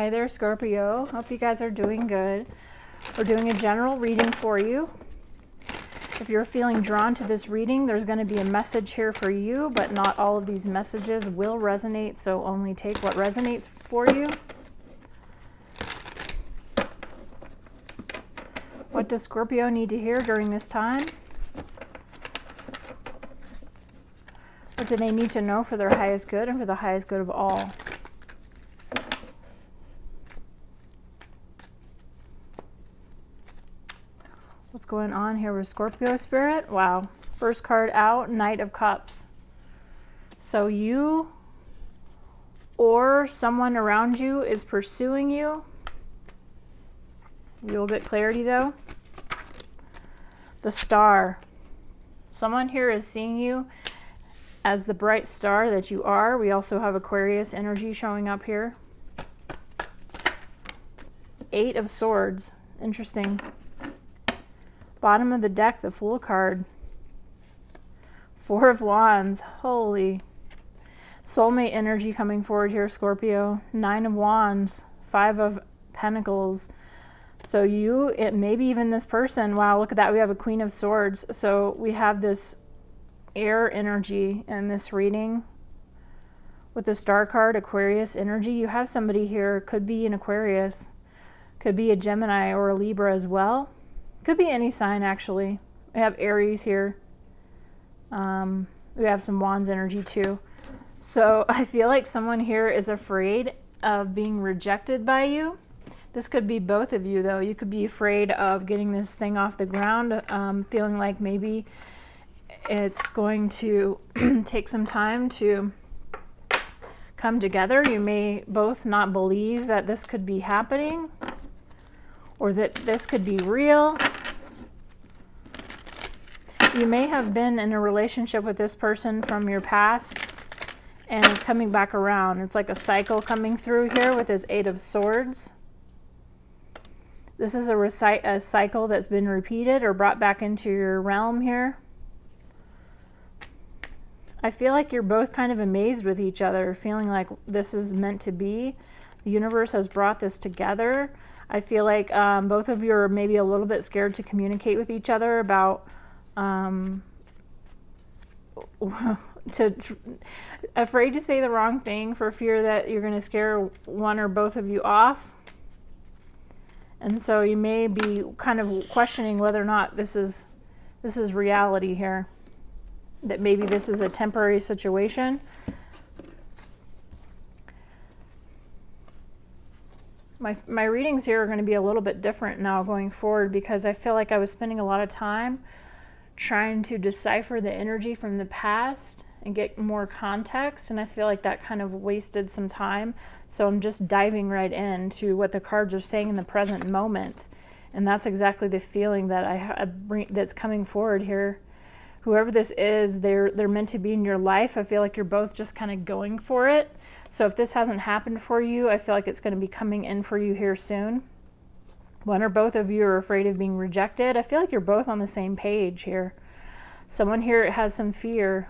Hi there, Scorpio. Hope you guys are doing good. We're doing a general reading for you. If you're feeling drawn to this reading, there's going to be a message here for you, but not all of these messages will resonate, so only take what resonates for you. What does Scorpio need to hear during this time? What do they need to know for their highest good and for the highest good of all? What's going on here with Scorpio Spirit? Wow. First card out, Knight of Cups. So you or someone around you is pursuing you. You'll get clarity though. The Star. Someone here is seeing you as the bright star that you are. We also have Aquarius energy showing up here. Eight of Swords. Interesting. Bottom of the deck, the Fool card. Four of Wands. Holy. Soulmate energy coming forward here, Scorpio. Nine of Wands. Five of Pentacles. So you, maybe even this person, wow, look at that. We have a Queen of Swords. So we have this air energy in this reading. With the Star card, Aquarius energy. You have somebody here, could be an Aquarius. Could be a Gemini or a Libra as well. Could be any sign, actually. We have Aries here. We have some Wands energy too. So I feel like someone here is afraid of being rejected by you. This could be both of you, though. You could be afraid of getting this thing off the ground, feeling like maybe it's going to take some time to come together. You may both not believe that this could be happening or that this could be real. You may have been in a relationship with this person from your past and it's coming back around. It's like a cycle coming through here with this Eight of Swords. This is a cycle that's been repeated or brought back into your realm here. I feel like you're both kind of amazed with each other, feeling like this is meant to be. The universe has brought this together. I feel like both of you are maybe a little bit scared to communicate with each other about afraid to say the wrong thing for fear that you're going to scare one or both of you off. And so you may be kind of questioning whether or not this is reality here. That maybe this is a temporary situation. My readings here are going to be a little bit different now going forward because I feel like I was spending a lot of time trying to decipher the energy from the past and get more context, and I feel like that kind of wasted some time. So I'm just diving right into what the cards are saying in the present moment, and that's exactly the feeling that that's coming forward here. Whoever this is, they're meant to be in your life. I feel like you're both just kind of going for it. So if this hasn't happened for you, I feel like it's going to be coming in for you here soon. One or both of you are afraid of being rejected. I feel like you're both on the same page here. Someone here has some fear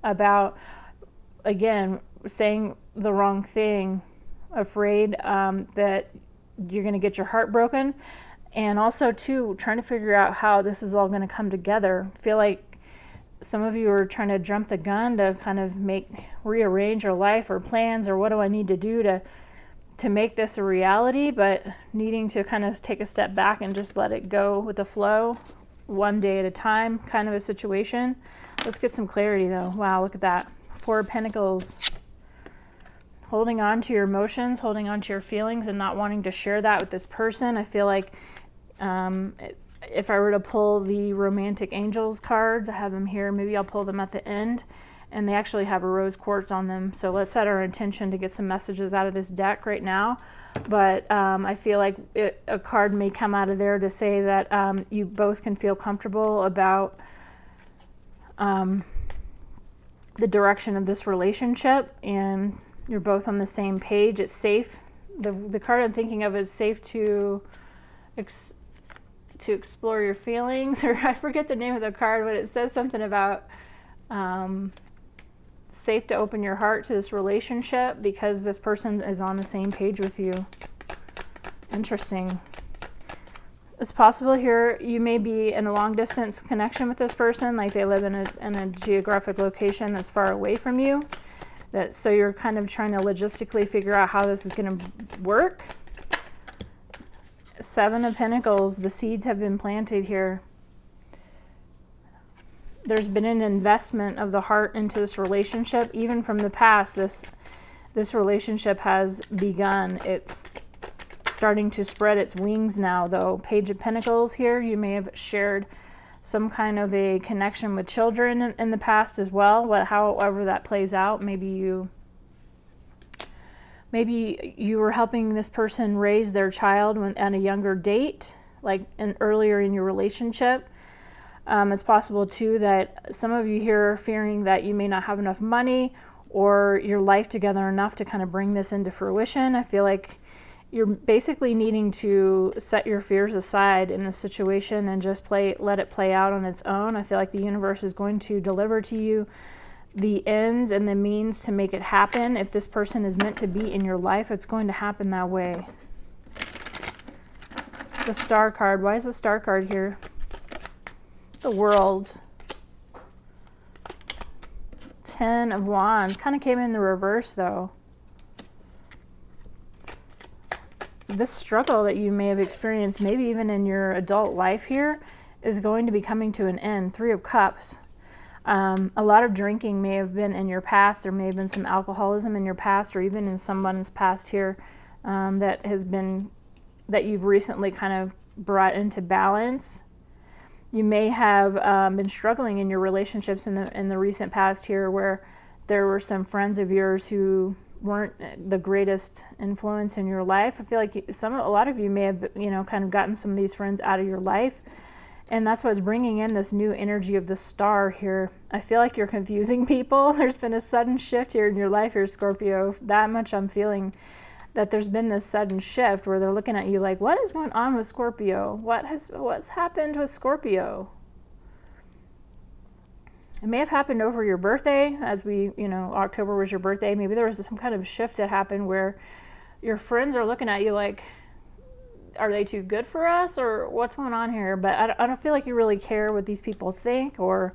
about, again, saying the wrong thing, afraid that you're going to get your heart broken, and also, too, trying to figure out how this is all going to come together. I feel like some of you are trying to jump the gun to kind of rearrange your life or plans, or what do I need to do to make this a reality, but needing to kind of take a step back and just let it go with the flow, one day at a time kind of a situation. Let's get some clarity though. Wow, look at that. Four of Pentacles. Holding on to your emotions, holding on to your feelings, and not wanting to share that with this person. I feel like if I were to pull the Romantic Angels cards, I have them here, maybe I'll pull them at the end, and they actually have a rose quartz on them. So let's set our intention to get some messages out of this deck right now. But I feel like a card may come out of there to say that you both can feel comfortable about the direction of this relationship, and you're both on the same page. It's safe. The card I'm thinking of is safe to explore your feelings, or I forget the name of the card, but it says something about safe to open your heart to this relationship because this person is on the same page with you. Interesting. It's possible here you may be in a long distance connection with this person, like they live in a geographic location that's far away from you. So you're kind of trying to logistically figure out how this is going to work. 7 of Pentacles, the seeds have been planted here. There's been an investment of the heart into this relationship. Even from the past, this relationship has begun. It's starting to spread its wings now, though. Page of Pentacles here, you may have shared some kind of a connection with children in the past as well. However that plays out, maybe you were helping this person raise their child at a younger date, like earlier in your relationship. It's possible too that some of you here are fearing that you may not have enough money or your life together enough to kind of bring this into fruition. I feel like you're basically needing to set your fears aside in this situation and just let it play out on its own. I feel like the universe is going to deliver to you the ends and the means to make it happen. If this person is meant to be in your life, it's going to happen that way. The Star card. Why is the Star card here? The World. 10 of Wands. Kind of came in the reverse, though. This struggle that you may have experienced, maybe even in your adult life here, is going to be coming to an end. 3 of Cups. A lot of drinking may have been in your past. There may have been some alcoholism in your past, or even in someone's past here that you've recently kind of brought into balance. You may have been struggling in your relationships in the recent past here, where there were some friends of yours who weren't the greatest influence in your life. I feel like a lot of you may have, kind of gotten some of these friends out of your life, and that's what's bringing in this new energy of the Star here. I feel like you're confusing people. There's been a sudden shift here in your life here, Scorpio. That much I'm feeling, that there's been this sudden shift where they're looking at you like, what is going on with Scorpio? What's happened with Scorpio? It may have happened over your birthday, October was your birthday. Maybe there was some kind of shift that happened where your friends are looking at you like, are they too good for us, or what's going on here? But I don't feel like you really care what these people think or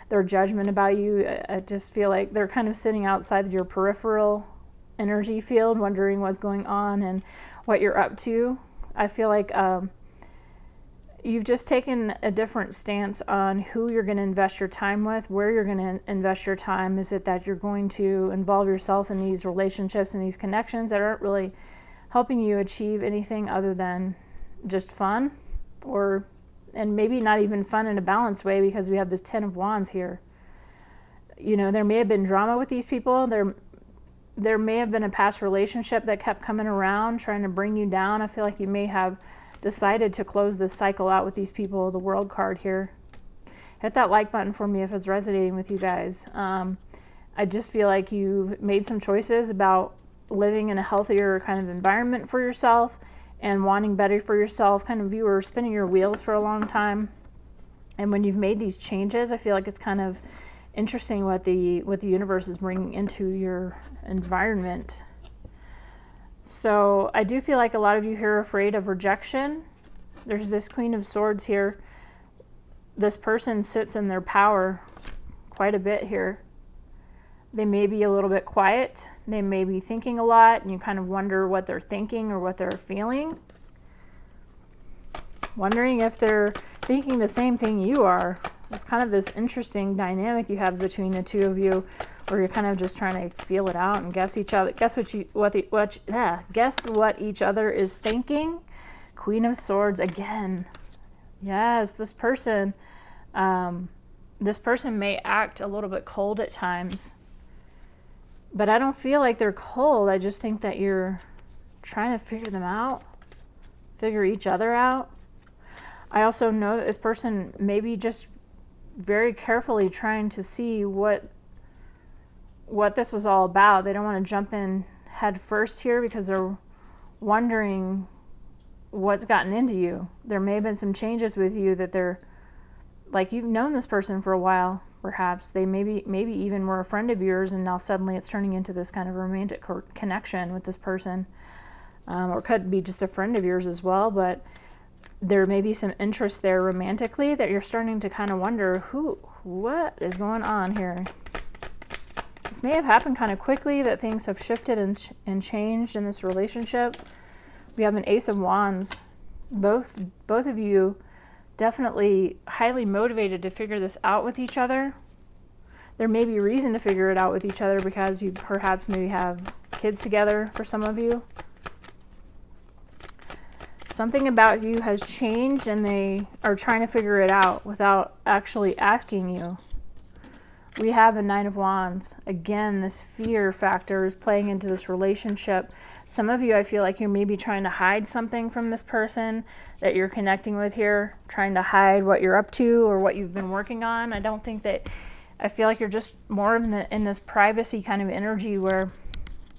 their judgment about you. I just feel like they're kind of sitting outside of your peripheral energy field, wondering what's going on and what you're up to. I feel like you've just taken a different stance on who you're going to invest your time with, where you're going to invest your time. Is it that you're going to involve yourself in these relationships and these connections that aren't really helping you achieve anything other than just fun, and maybe not even fun in a balanced way, because we have this 10 of Wands here. There may have been drama with these people. There may have been a past relationship that kept coming around trying to bring you down. I feel like you may have decided to close this cycle out with these people. The World card here. Hit that like button for me if it's resonating with you guys. I just feel like you've made some choices about living in a healthier kind of environment for yourself and wanting better for yourself. Kind of you were spinning your wheels for a long time, and when you've made these changes, I feel like it's kind of interesting what the universe is bringing into your environment. So I do feel like a lot of you here are afraid of rejection. There's this Queen of Swords here. This person sits in their power quite a bit here. They may be a little bit quiet. They may be thinking a lot, and you kind of wonder what they're thinking or what they're feeling. Wondering if they're thinking the same thing you are. It's kind of this interesting dynamic you have between the two of you, where you're kind of just trying to feel it out and guess each other. Guess what each other is thinking. Queen of Swords again. Yes, this person may act a little bit cold at times, but I don't feel like they're cold. I just think that you're trying to figure them out, figure each other out. I also know that this person may be just very carefully trying to see what this is all about. They don't want to jump in head first here because they're wondering what's gotten into you. There may have been some changes with you that they're like, you've known this person for a while. perhaps. They maybe even were a friend of yours, and now suddenly it's turning into this kind of romantic connection with this person. Or could be just a friend of yours as well, but there may be some interest there romantically that you're starting to kind of wonder what is going on here. This may have happened kind of quickly, that things have shifted and changed in this relationship. We have an Ace of Wands. Both of you definitely highly motivated to figure this out with each other. There may be reason to figure it out with each other because you perhaps maybe have kids together for some of you. Something about you has changed and they are trying to figure it out without actually asking you. We have a Nine of Wands. Again, this fear factor is playing into this relationship. Some of you, I feel like you're maybe trying to hide something from this person that you're connecting with here, trying to hide what you're up to or what you've been working on. I feel like you're just more in this privacy kind of energy where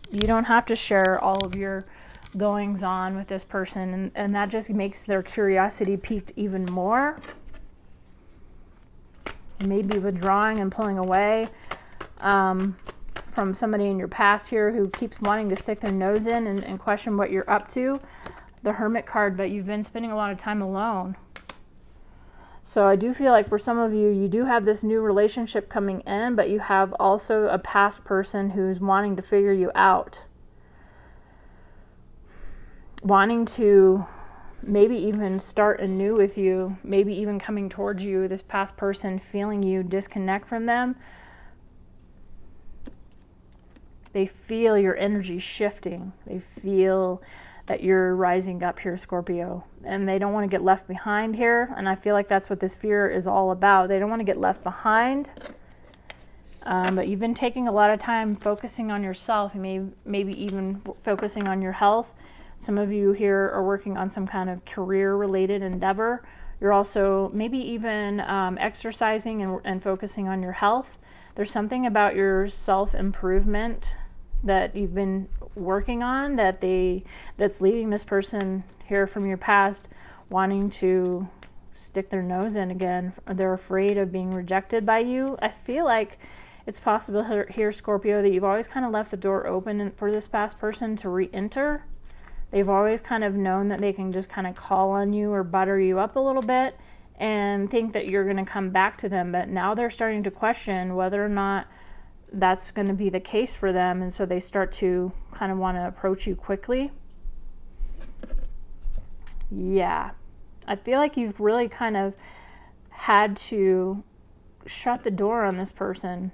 you don't have to share all of your goings on with this person, and that just makes their curiosity piqued even more. Maybe withdrawing and pulling away from somebody in your past here who keeps wanting to stick their nose in and question what you're up to. The Hermit card, but you've been spending a lot of time alone. So I do feel like for some of you, you do have this new relationship coming in, but you have also a past person who's wanting to figure you out. Wanting to maybe even start anew with you, maybe even coming towards you, this past person feeling you disconnect from them. They feel your energy shifting. They feel that you're rising up here, Scorpio. And they don't want to get left behind here. And I feel like that's what this fear is all about. They don't want to get left behind. But you've been taking a lot of time focusing on yourself, maybe even focusing on your health. Some of you here are working on some kind of career-related endeavor. You're also maybe even exercising and focusing on your health. There's something about your self-improvement that you've been working on that's leading this person here from your past wanting to stick their nose in again. They're afraid of being rejected by you. I feel like it's possible here, Scorpio, that you've always kind of left the door open for this past person to re-enter. They've always kind of known that they can just kind of call on you or butter you up a little bit and think that you're going to come back to them. But now they're starting to question whether or not that's going to be the case for them. And so they start to kind of want to approach you quickly. Yeah. I feel like you've really kind of had to shut the door on this person.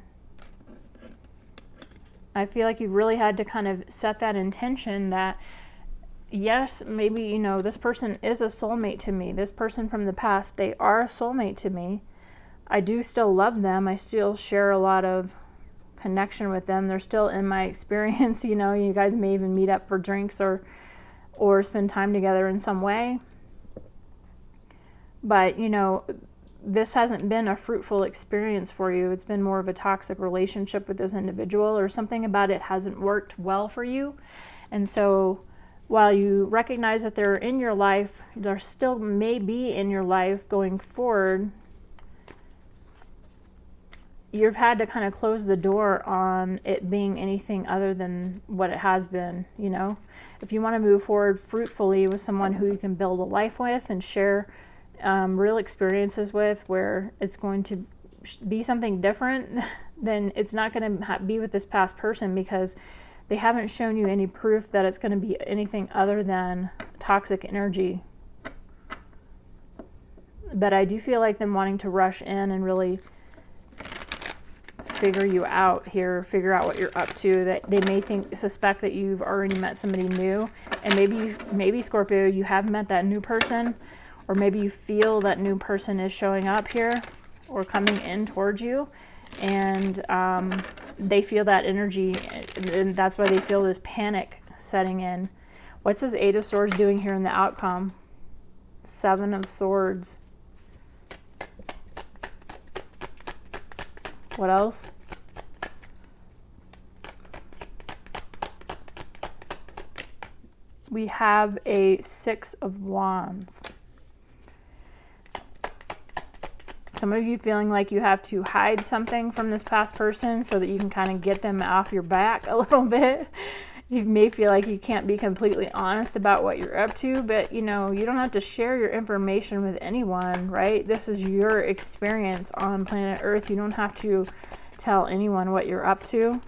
I feel like you've really had to kind of set that intention that yes, maybe, this person is a soulmate to me. This person from the past, they are a soulmate to me. I do still love them. I still share a lot of connection with them. They're still in my experience. You guys may even meet up for drinks or spend time together in some way. But, this hasn't been a fruitful experience for you. It's been more of a toxic relationship with this individual, or something about it hasn't worked well for you. And so while you recognize that they're in your life, they're still may be in your life going forward, you've had to kind of close the door on it being anything other than what it has been, If you want to move forward fruitfully with someone who you can build a life with and share real experiences with, where it's going to be something different, then it's not going to be with this past person, because they haven't shown you any proof that it's going to be anything other than toxic energy. But I do feel like them wanting to rush in and really figure you out here, figure out what you're up to, that they may suspect that you've already met somebody new. And maybe Scorpio, you have met that new person, or maybe you feel that new person is showing up here or coming in towards you. And they feel that energy, and that's why they feel this panic setting in. What's this Eight of Swords doing here in the outcome? Seven of Swords. What else? We have a Six of Wands. Some of you feeling like you have to hide something from this past person so that you can kind of get them off your back a little bit. You may feel like you can't be completely honest about what you're up to, but you know, you don't have to share your information with anyone, right? This is your experience on planet Earth. You don't have to tell anyone what you're up to.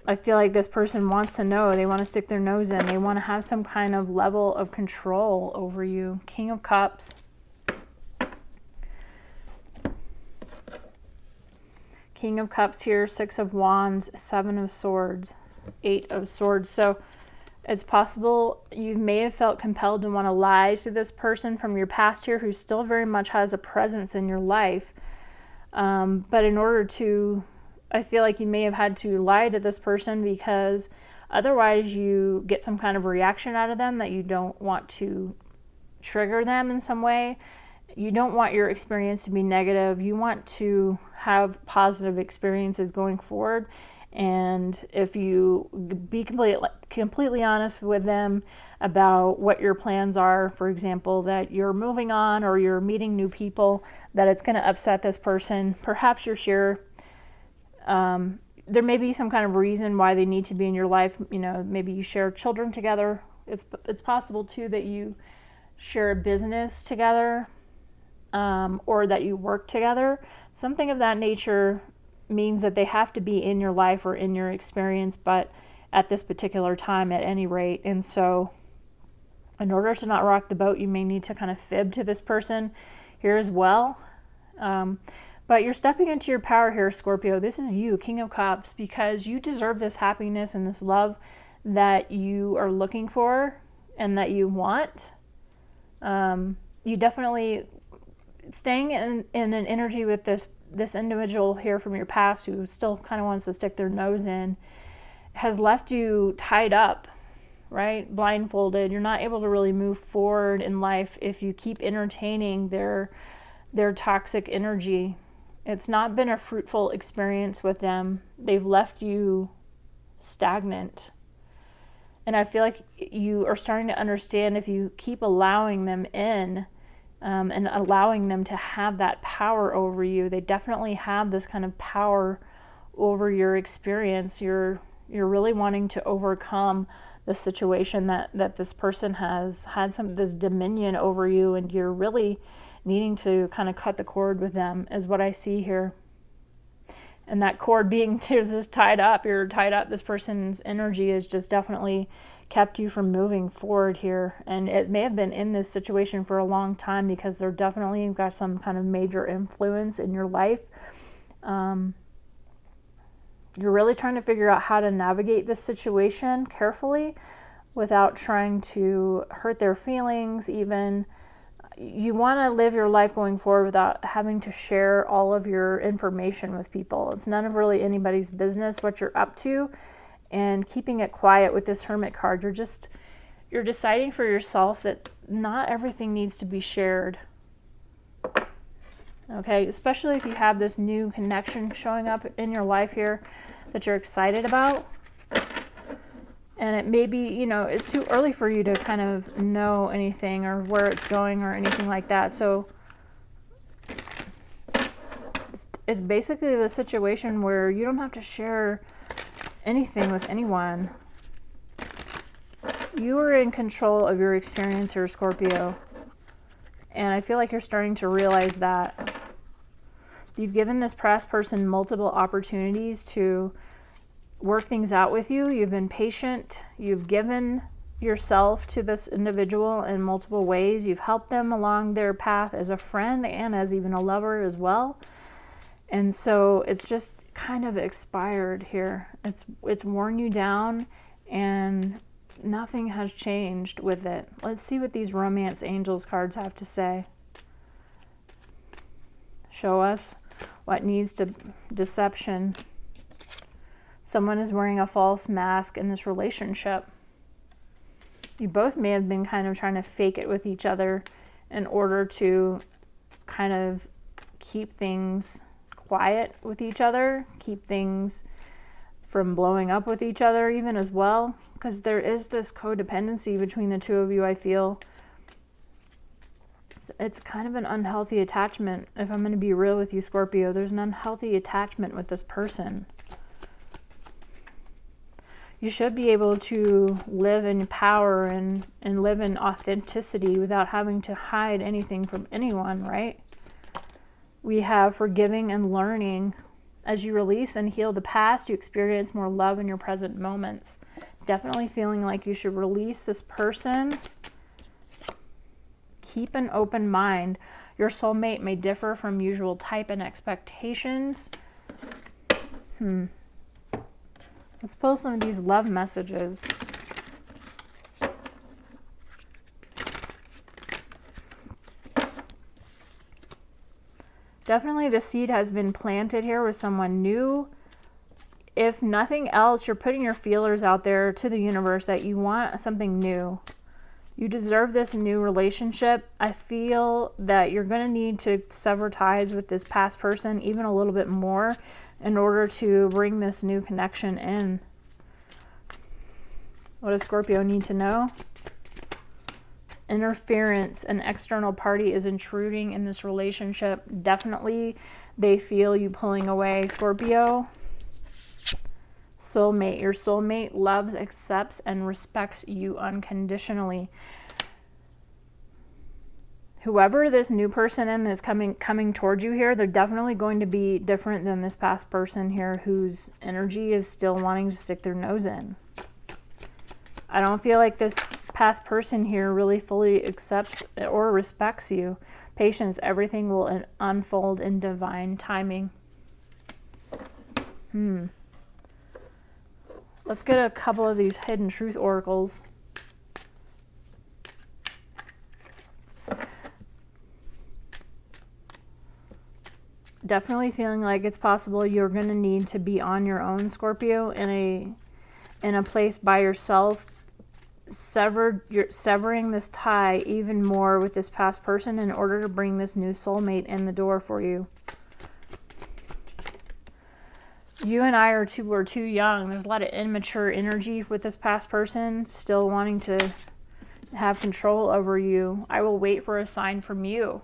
I feel like this person wants to know. They want to stick their nose in. They want to have some kind of level of control over you. King of Cups. King of Cups here, 6 of Wands, 7 of Swords, 8 of Swords. So it's possible you may have felt compelled to want to lie to this person from your past here who still very much has a presence in your life. But in order to, I feel like you may have had to lie to this person because otherwise you get some kind of reaction out of them that you don't want to trigger them in some way. You don't want your experience to be negative. You want to have positive experiences going forward. And if you be completely honest with them about what your plans are, for example, that you're moving on or you're meeting new people, that it's going to upset this person, perhaps you're sure there may be some kind of reason why they need to be in your life. You know, maybe you share children together. It's possible too that you share a business together, or that you work together. Something of that nature means that they have to be in your life or in your experience, but at this particular time at any rate. And so in order to not rock the boat, you may need to kind of fib to this person here as well. But you're stepping into your power here, Scorpio. This is you, King of Cups, because you deserve this happiness and this love that you are looking for and that you want. You definitely, staying in an energy with this individual here from your past who still kind of wants to stick their nose in, has left you tied up, right? Blindfolded. You're not able to really move forward in life if you keep entertaining their toxic energy. It's not been a fruitful experience with them. They've left you stagnant. And I feel like you are starting to understand, if you keep allowing them in, and allowing them to have that power over you, they definitely have this kind of power over your experience. You're really wanting to overcome the situation that this person has had this dominion over you, and you're really needing to kind of cut the cord with them, is what I see here. And that cord being to this tied up, you're tied up. This person's energy has just definitely kept you from moving forward here. And it may have been in this situation for a long time because they're definitely got some kind of major influence in your life. You're really trying to figure out how to navigate this situation carefully without trying to hurt their feelings even. You want to live your life going forward without having to share all of your information with people. It's none of really anybody's business what you're up to, and keeping it quiet with this Hermit card. You're deciding for yourself that not everything needs to be shared. Okay, especially if you have this new connection showing up in your life here that you're excited about. And it may be, you know, it's too early for you to kind of know anything or where it's going or anything like that. So it's basically the situation where you don't have to share anything with anyone. You are in control of your experience here, Scorpio. And I feel like you're starting to realize that. You've given this past person multiple opportunities to work things out with you. You've been patient. You've given yourself to this individual in multiple ways. You've helped them along their path as a friend and as even a lover as well. And so it's just kind of expired here. It's worn you down and nothing has changed with it. Let's see what these Romance Angels cards have to say. Show us what needs to deception. Someone is wearing a false mask in this relationship. You both may have been kind of trying to fake it with each other in order to kind of keep things quiet with each other, keep things from blowing up with each other even as well, because there is this codependency between the two of you, I feel. It's kind of an unhealthy attachment. If I'm going to be real with you, Scorpio, there's an unhealthy attachment with this person. You should be able to live in power and live in authenticity without having to hide anything from anyone, right? We have forgiving and learning. As you release and heal the past, you experience more love in your present moments. Definitely feeling like you should release this person. Keep an open mind. Your soulmate may differ from usual type and expectations. Let's pull some of these love messages. Definitely the seed has been planted here with someone new. If nothing else, you're putting your feelers out there to the universe that you want something new. You deserve this new relationship. I feel that you're going to need to sever ties with this past person even a little bit more in order to bring this new connection in. What does Scorpio need to know? Interference. An external party is intruding in this relationship. Definitely they feel you pulling away, Scorpio. Soulmate. Your soulmate loves, accepts, and respects you unconditionally. Whoever this new person in that's coming towards you here, they're definitely going to be different than this past person here whose energy is still wanting to stick their nose in. I don't feel like this past person here really fully accepts or respects you. Patience, everything will unfold in divine timing. Let's get a couple of these hidden truth oracles. Definitely feeling like it's possible you're going to need to be on your own, Scorpio, in a place by yourself. Severing this tie even more with this past person in order to bring this new soulmate in the door for you. You and I are too young. There's a lot of immature energy with this past person, still wanting to have control over you. I will wait for a sign from you.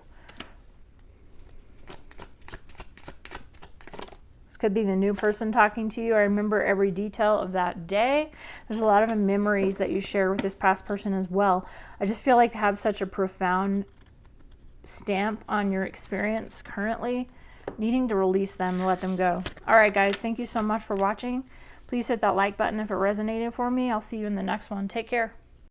This could be the new person talking to you. I remember every detail of that day. There's a lot of memories that you share with this past person as well. I just feel like they have such a profound stamp on your experience currently, needing to release them and let them go. All right, guys, thank you so much for watching. Please hit that like button if it resonated for me. I'll see you in the next one. Take care.